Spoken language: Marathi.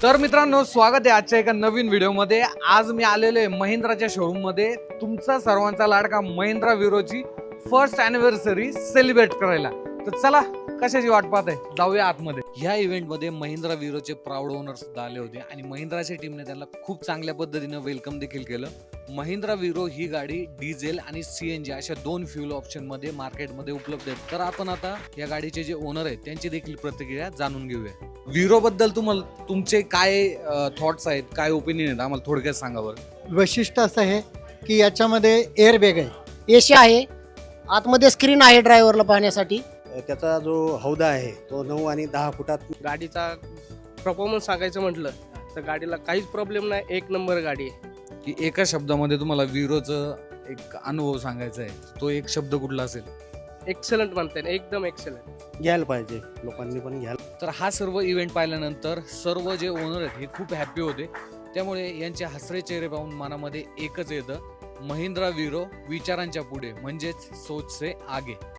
तर मित्रांनो, स्वागत आहे आजच्या एका नवीन व्हिडिओमध्ये। आज मी आलेलो आहे महिंद्राच्या शोरूम मध्ये तुमचा सर्वांचा लाडका महिंद्रा विरोची फर्स्ट अॅनिव्हर्सरी सेलिब्रेट करायला। तर चला, कशाची वाट पाहताय, जाऊया आतमध्ये। ह्या इव्हेंट मध्ये महिंद्रा विरोचे प्राऊड ओनर सुद्धा आले होते आणि महिंद्राच्या टीमने त्यांना खूप चांगल्या पद्धतीने वेलकम देखील केलं। महिंद्रा विरो ही गाडी डिझेल आणि सीएनजी अशा दोन फ्यूल ऑप्शन मध्ये मार्केटमध्ये उपलब्ध आहे। तर आपण आता या गाडीचे जे ओनर आहेत त्यांची देखील प्रतिक्रिया जाणून घेऊया। विरो बद्दल तुमचे काय थॉट्स आहेत, काय ओपिनियन आहेत, आम्हाला थोडक्यात सांगा बरं। वैशिष्ट्य असं आहे की याच्यामध्ये एअरबॅग आहे, एसी आहे, आतमध्ये स्क्रीन आहे ड्रायव्हरला पाहण्यासाठी। त्याचा जो हौदा आहे तो 9 आणि 10 फुटात। गाडीचा परफॉर्मन्स सांगायचं म्हटलं तर गाडीला काहीच प्रॉब्लेम नाही, एक नंबर गाडी आहे। की एका शब्दामध्ये तुम्हाला विरोचं एक अनुभव सांगायचा आहे, तो एक शब्द कुठला असेल? एक्सलंट म्हणते ना, एकदम एक्सलंट। घ्यायला पाहिजे, लोकांनी पण घ्यायला। तर हा सर्व इव्हेंट पाहिल्यानंतर सर्व जे ओनर आहेत हे खूप हॅपी होते। त्यामुळे यांचे हसरे चेहरे पाहून मनामध्ये एकच येतं, महिंद्रा विरो विचारांच्या पुढे, म्हणजेच सोच से आगे।